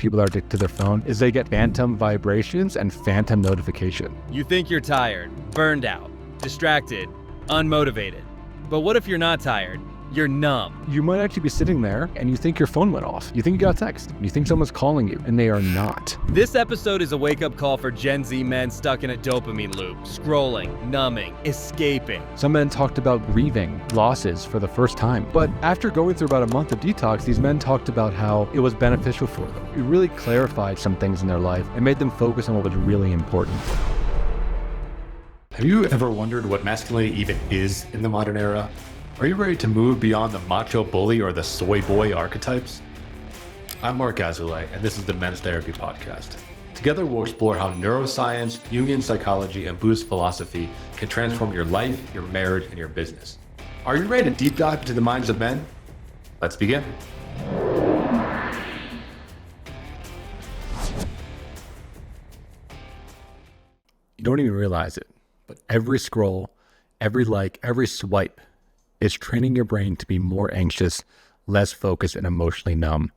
people that are addicted to their phone is they get phantom vibrations and phantom notification. You think you're tired, burned out, distracted, unmotivated. But what if you're not tired? You're numb. You might actually be sitting there and you think your phone went off. You think you got a text. You think someone's calling you, and they are not. This episode is a wake-up call for Gen Z men stuck in a dopamine loop, scrolling, numbing, escaping. Some men talked about grieving losses for the first time. But after going through about a month of detox, these men talked about how it was beneficial for them. It really clarified some things in their life and made them focus on what was really important. Have you ever wondered what masculinity even is in the modern era? Are you ready to move beyond the macho bully or the soy boy archetypes? I'm Marc, and this is the Men's Therapy Podcast. Together we'll explore how neuroscience, Jungian psychology, and Buddhist philosophy can transform your life, your marriage, and your business. Are you ready to deep dive into the minds of men? Let's begin. You don't even realize it, but every scroll, every like, every swipe is training your brain to be more anxious, less focused, and emotionally numb.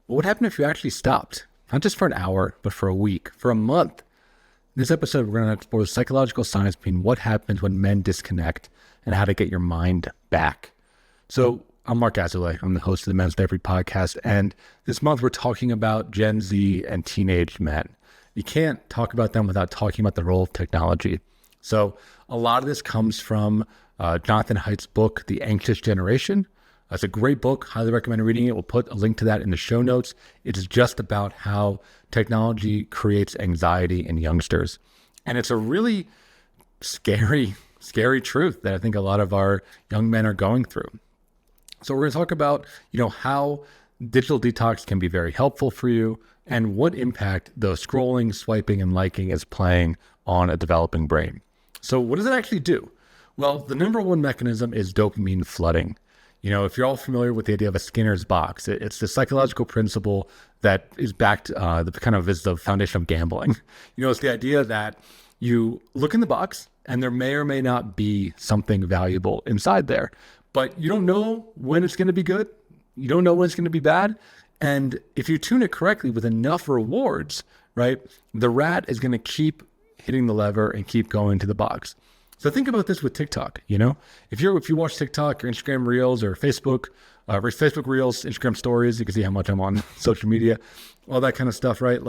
What would happen if you actually stopped? Not just for an hour, but for a week, for a month. In this episode, we're going to explore the psychological science between what happens when men disconnect and how to get your mind back. So I'm Marc. I'm the host of the Men's Therapy Podcast, and this month we're talking about Gen Z and teenage men. You can't talk about them without talking about the role of technology. So a lot of this comes from Jonathan Haidt's book, The Anxious Generation. It's a great book. Highly recommend reading it. We'll put a link to that in the show notes. It is just about how technology creates anxiety in youngsters. And it's a really scary truth that I think a lot of our young men are going through. So we're going to talk about, how digital detox can be very helpful for you and what impact the scrolling, swiping, and liking is playing on a developing brain. So what does it actually do? Well, the number one mechanism is dopamine flooding. If you're all familiar with the idea of a Skinner's box, it's the psychological principle that is backed, is the foundation of gambling. It's the idea that you look in the box and there may or may not be something valuable inside there, but you don't know when it's going to be good. You don't know when it's going to be bad. And if you tune it correctly with enough rewards, right, the rat is going to keep hitting the lever and keep going to the box. So think about this with TikTok. If you watch TikTok or Instagram Reels or Facebook Reels, Instagram Stories, you can see how much I'm on social media, all that kind of stuff, right?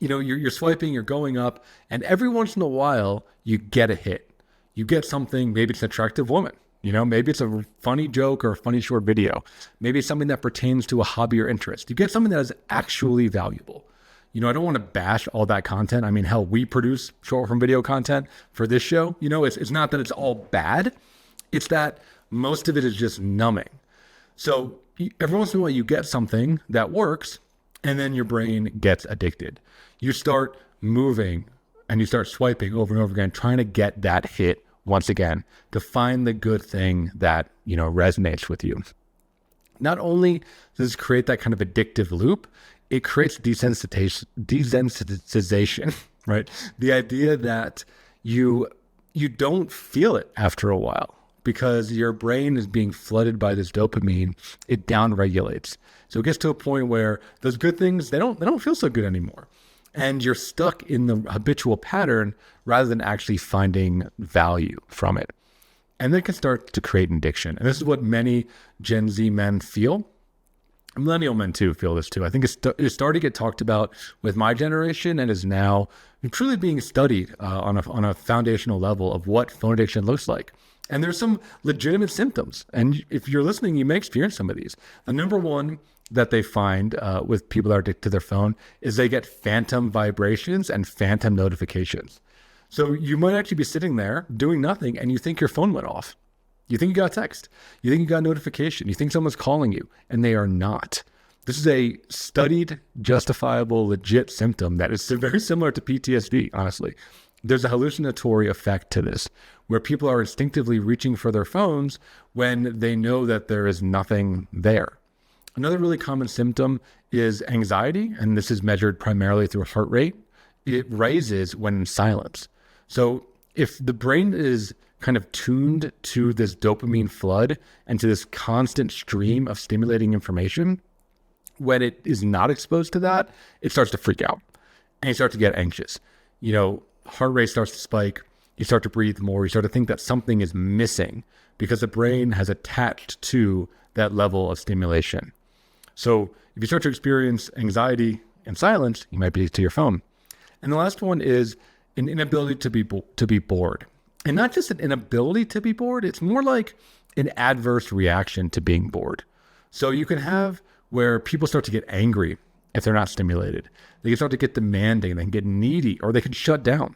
You're swiping, you're going up, and every once in a while you get a hit. You get something, maybe it's an attractive woman. Maybe it's a funny joke or a funny short video. Maybe it's something that pertains to a hobby or interest. You get something that is actually valuable. I don't want to bash all that content. I mean, hell, we produce short form video content for this show. It's not that it's all bad. It's that most of it is just numbing. So every once in a while you get something that works and then your brain gets addicted. You start moving and you start swiping over and over again, trying to get that hit once again to find the good thing that, resonates with you. Not only does this create that kind of addictive loop, it creates desensitization, right? The idea that you don't feel it after a while because your brain is being flooded by this dopamine. It downregulates. So it gets to a point where those good things, they don't feel so good anymore. And you're stuck in the habitual pattern rather than actually finding value from it. And then it can start to create an addiction. And this is what many Gen Z men feel. Millennial men too feel this too. I think it's starting to get talked about with my generation and is now truly being studied on a foundational level of what phone addiction looks like. And there's some legitimate symptoms. And if you're listening, you may experience some of these. The number one that they find with people that are addicted to their phone is they get phantom vibrations and phantom notifications. So you might actually be sitting there doing nothing and you think your phone went off. You think you got a text. You think you got a notification. You think someone's calling you, and they are not. This is a studied, justifiable, legit symptom that is very similar to PTSD, honestly. There's a hallucinatory effect to this, where people are instinctively reaching for their phones when they know that there is nothing there. Another really common symptom is anxiety, and this is measured primarily through heart rate. It raises when in silence. So if the brain is kind of tuned to this dopamine flood and to this constant stream of stimulating information, when it is not exposed to that, it starts to freak out and you start to get anxious. Heart rate starts to spike. You start to breathe more. You start to think that something is missing because the brain has attached to that level of stimulation. So if you start to experience anxiety in silence, you might be to your phone. And the last one is an inability to be bored. And not just an inability to be bored, it's more like an adverse reaction to being bored. So you can have where people start to get angry if they're not stimulated. They can start to get demanding, they can get needy, or they can shut down.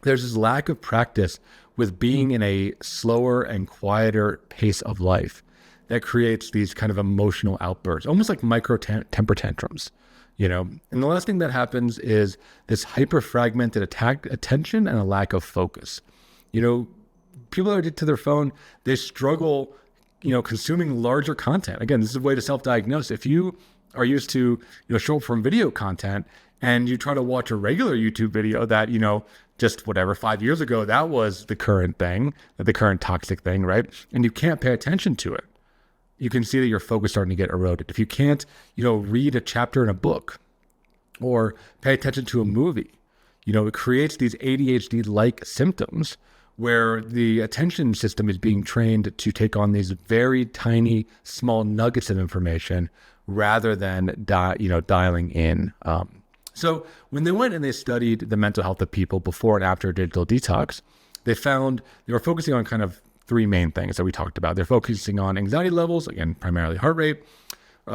There's this lack of practice with being in a slower and quieter pace of life that creates these kind of emotional outbursts, almost like micro temper tantrums, And the last thing that happens is this hyper-fragmented attention and a lack of focus. People that are addicted to their phone, they struggle consuming larger content. Again, this is a way to self-diagnose. If you are used to, short form video content and you try to watch a regular YouTube video that, just whatever, 5 years ago, that was the current thing, the current toxic thing, right? And you can't pay attention to it. You can see that your focus starting to get eroded. If you can't, read a chapter in a book or pay attention to a movie, it creates these ADHD-like symptoms where the attention system is being trained to take on these very tiny, small nuggets of information rather than dialing in. So when they went and they studied the mental health of people before and after digital detox, they found they were focusing on kind of three main things that we talked about. They're focusing on anxiety levels, again, primarily heart rate,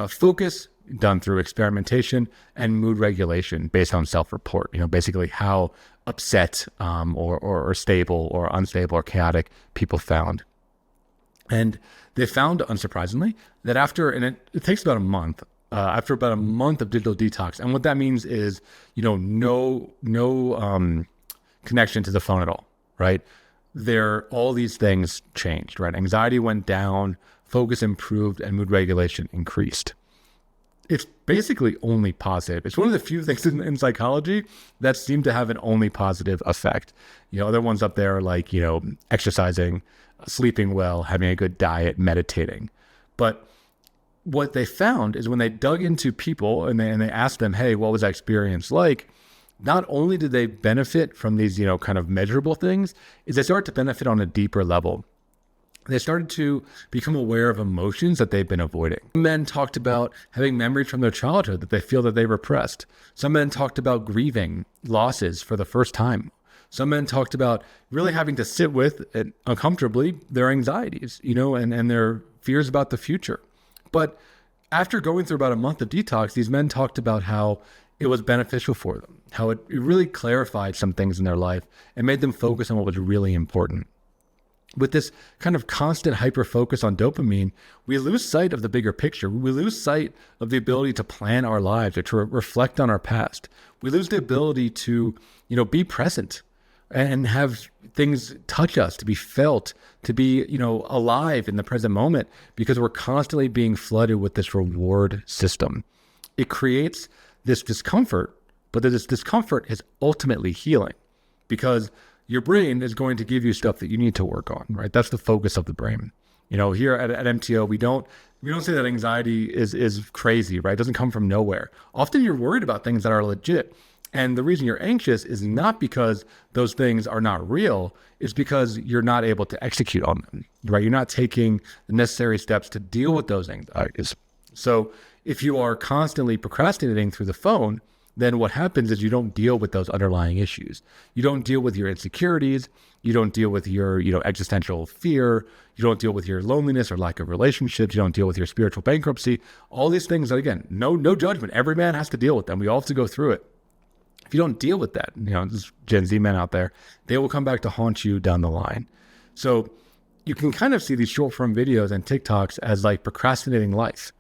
focus done through experimentation, and mood regulation based on self-report, basically how upset or stable or unstable or chaotic people found. And they found, unsurprisingly, that it takes about a month, after about a month of digital detox, and what that means is, no connection to the phone at all, right? All these things changed, right? Anxiety went down, focus improved, and mood regulation increased. It's basically only positive. It's one of the few things in psychology that seem to have an only positive effect. Other ones up there are like, exercising, sleeping well, having a good diet, meditating. But what they found is when they dug into people and they asked them, hey, what was that experience like? Not only did they benefit from these, kind of measurable things, is they started to benefit on a deeper level. They started to become aware of emotions that they've been avoiding. Some men talked about having memories from their childhood that they feel that they repressed. Some men talked about grieving losses for the first time. Some men talked about really having to sit with, uncomfortably, their anxieties, and their fears about the future. But after going through about a month of detox, these men talked about how it was beneficial for them, how it really clarified some things in their life and made them focus on what was really important. With this kind of constant hyper focus on dopamine, we lose sight of the bigger picture. We lose sight of the ability to plan our lives or to reflect on our past. We lose the ability to, be present and have things touch us, to be felt, to be, alive in the present moment, because we're constantly being flooded with this reward system. It creates this discomfort, but this discomfort is ultimately healing because your brain is going to give you stuff that you need to work on, right? That's the focus of the brain. Here at MTO, we don't say that anxiety is crazy, right? It doesn't come from nowhere. Often you're worried about things that are legit. And the reason you're anxious is not because those things are not real. It's because you're not able to execute on them, right? You're not taking the necessary steps to deal with those anxieties. So if you are constantly procrastinating through the phone, then what happens is you don't deal with those underlying issues. You don't deal with your insecurities. You don't deal with your, existential fear. You don't deal with your loneliness or lack of relationships. You don't deal with your spiritual bankruptcy. All these things that, again, no judgment. Every man has to deal with them. We all have to go through it. If you don't deal with that, this Gen Z men out there, they will come back to haunt you down the line. So you can kind of see these short form videos and TikToks as like procrastinating life.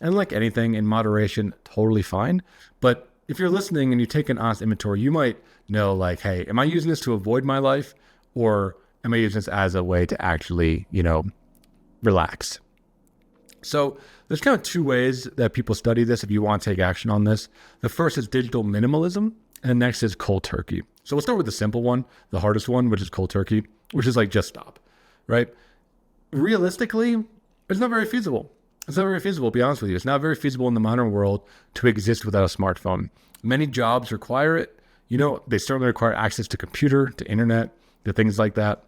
And like anything in moderation, totally fine. But if you're listening and you take an honest inventory, you might know like, hey, am I using this to avoid my life? Or am I using this as a way to actually, relax? So there's kind of two ways that people study this if you want to take action on this. The first is digital minimalism, and the next is cold turkey. So we'll start with the simple one, the hardest one, which is cold turkey, which is like just stop, right? Realistically, it's not very feasible. It's not very feasible, to be honest with you. It's not very feasible in the modern world to exist without a smartphone. Many jobs require it. They certainly require access to computer, to internet, to things like that.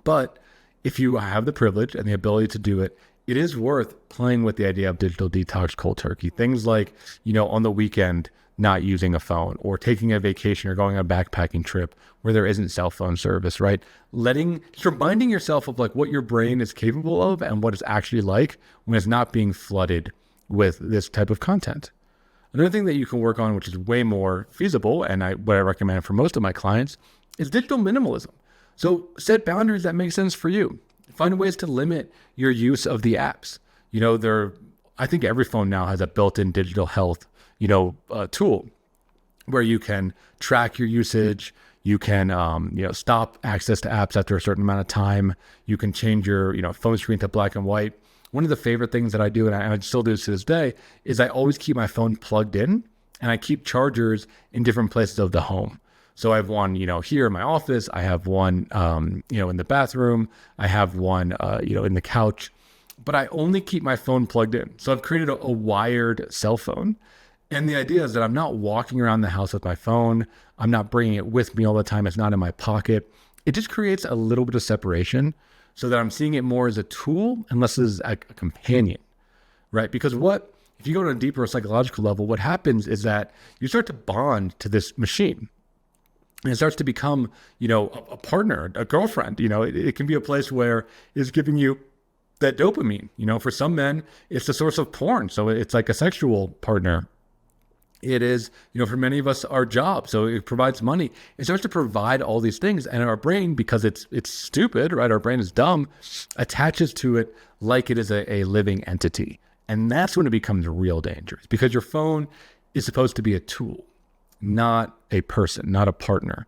But if you have the privilege and the ability to do it, it is worth playing with the idea of digital detox cold turkey. Things like, on the weekend, not using a phone, or taking a vacation or going on a backpacking trip where there isn't cell phone service, right? Just reminding yourself of like what your brain is capable of and what it's actually like when it's not being flooded with this type of content. Another thing that you can work on, which is way more feasible, and what I recommend for most of my clients, is digital minimalism. So set boundaries that make sense for you. Find ways to limit your use of the apps. I think every phone now has a built-in digital health, tool where you can track your usage. You can, stop access to apps after a certain amount of time. You can change your, phone screen to black and white. One of the favorite things that I do, and I still do this to this day, is I always keep my phone plugged in, and I keep chargers in different places of the home. So I have one, here in my office. I have one, in the bathroom. I have one, in the couch. But I only keep my phone plugged in. So I've created a wired cell phone. And the idea is that I'm not walking around the house with my phone. I'm not bringing it with me all the time. It's not in my pocket. It just creates a little bit of separation so that I'm seeing it more as a tool and less as a companion, right? Because if you go to a deeper psychological level, what happens is that you start to bond to this machine. And it starts to become, a partner, a girlfriend. It can be a place where it's giving you that dopamine. For some men, it's the source of porn. So it's like a sexual partner. It is, for many of us, our job. So it provides money. It starts to provide all these things. And our brain, because it's stupid, right? Our brain is dumb, attaches to it like it is a living entity. And that's when it becomes real dangerous, because your phone is supposed to be a tool, not a person, not a partner.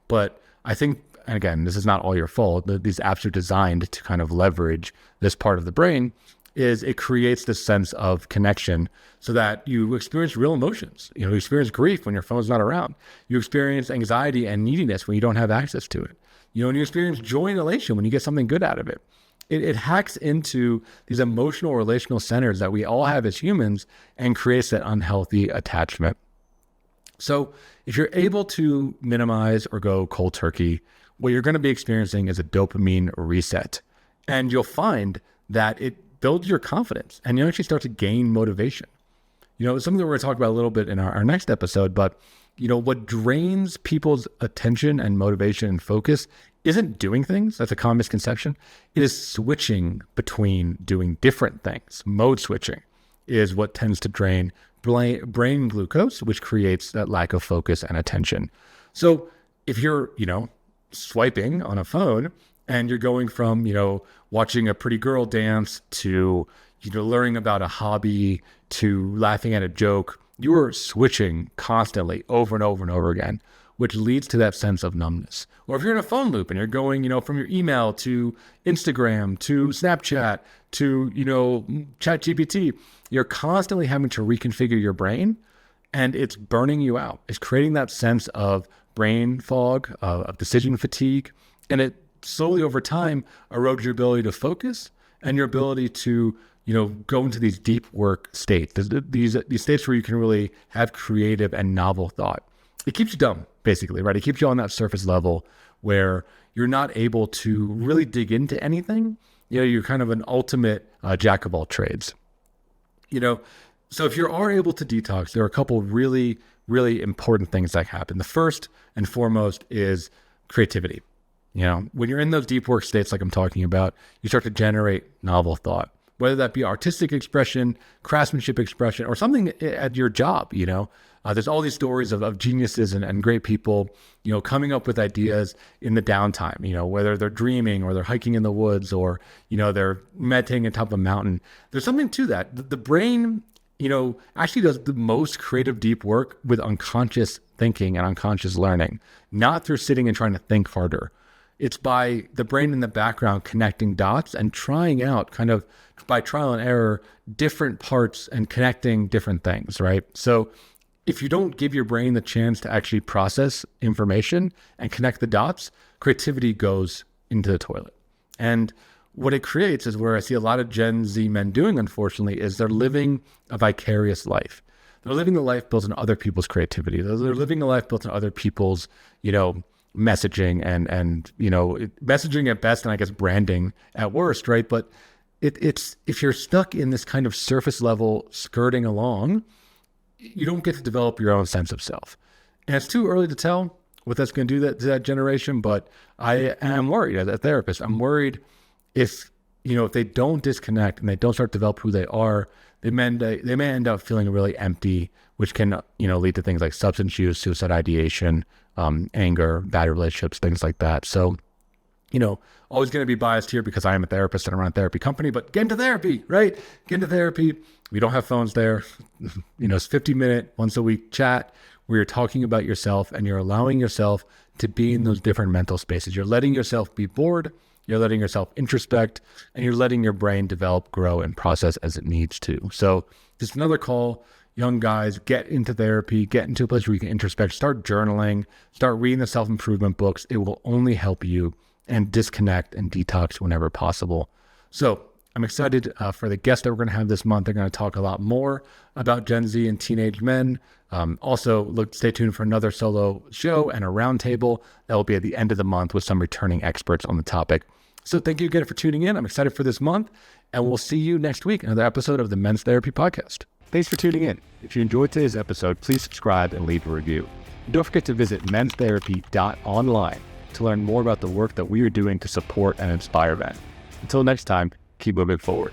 But I think, and again, this is not all your fault, these apps are designed to kind of leverage this part of the brain, is it creates this sense of connection so that you experience real emotions. You experience grief when your phone's not around. You experience anxiety and neediness when you don't have access to it. And you experience joy and elation when you get something good out of it. It hacks into these emotional relational centers that we all have as humans and creates that unhealthy attachment. So if you're able to minimize or go cold turkey, what you're going to be experiencing is a dopamine reset. And you'll find that it builds your confidence and you actually start to gain motivation. It's something that we're going to talk about a little bit in our next episode, but what drains people's attention and motivation and focus isn't doing things. That's a common misconception. It is switching between doing different things. Mode switching is what tends to drain brain glucose, which creates that lack of focus and attention. So if you're, swiping on a phone and you're going from, watching a pretty girl dance to, learning about a hobby to laughing at a joke, you are switching constantly over and over and over again, which leads to that sense of numbness. Or if you're in a phone loop and you're going, from your email to Instagram to Snapchat to, ChatGPT, you're constantly having to reconfigure your brain and it's burning you out. It's creating that sense of brain fog, of decision fatigue, and it slowly over time erodes your ability to focus and your ability to, go into these deep work states, these states where you can really have creative and novel thought. It keeps you dumb, basically, right? It keeps you on that surface level where you're not able to really dig into anything. You're kind of an ultimate jack of all trades. So if you are able to detox, there are a couple really, really important things that happen. The first and foremost is creativity. When you're in those deep work states like I'm talking about, you start to generate novel thought, whether that be artistic expression, craftsmanship expression, or something at your job. There's all these stories of geniuses and great people, coming up with ideas in the downtime, whether they're dreaming or they're hiking in the woods or, they're meditating on top of a mountain. There's something to that. The brain, actually does the most creative deep work with unconscious thinking and unconscious learning, not through sitting and trying to think harder. It's by the brain in the background connecting dots and trying out kind of by trial and error, different parts and connecting different things, right? So if you don't give your brain the chance to actually process information and connect the dots, creativity goes into the toilet. And what it creates is where I see a lot of Gen Z men doing, unfortunately, is they're living a vicarious life. They're living a life built on other people's creativity. They're living a life built on other people's, messaging and messaging at best, and I guess branding at worst, right? But it's if you're stuck in this kind of surface level skirting along, you don't get to develop your own sense of self. And it's too early to tell what that's going to do to that generation. But I am worried as a therapist. I'm worried if they don't disconnect and they don't start to develop who they are, they may end up feeling really empty, which can lead to things like substance use, suicide ideation, anger, bad relationships, things like that. So, always going to be biased here because I am a therapist and I run a therapy company, but get into therapy, right? Get into therapy. We don't have phones there. It's 50-minute, once a week chat where you're talking about yourself and you're allowing yourself to be in those different mental spaces. You're letting yourself be bored. You're letting yourself introspect, and you're letting your brain develop, grow, and process as it needs to. So just another call. Young guys, get into therapy, get into a place where you can introspect, start journaling, start reading the self-improvement books. It will only help you, and disconnect and detox whenever possible. So I'm excited for the guest that we're going to have this month. They're going to talk a lot more about Gen Z and teenage men. Also, stay tuned for another solo show and a roundtable that will be at the end of the month with some returning experts on the topic. So thank you again for tuning in. I'm excited for this month, and we'll see you next week, another episode of the Men's Therapy Podcast. Thanks for tuning in. If you enjoyed today's episode, please subscribe and leave a review. And don't forget to visit menstherapy.online to learn more about the work that we are doing to support and inspire men. Until next time, keep moving forward.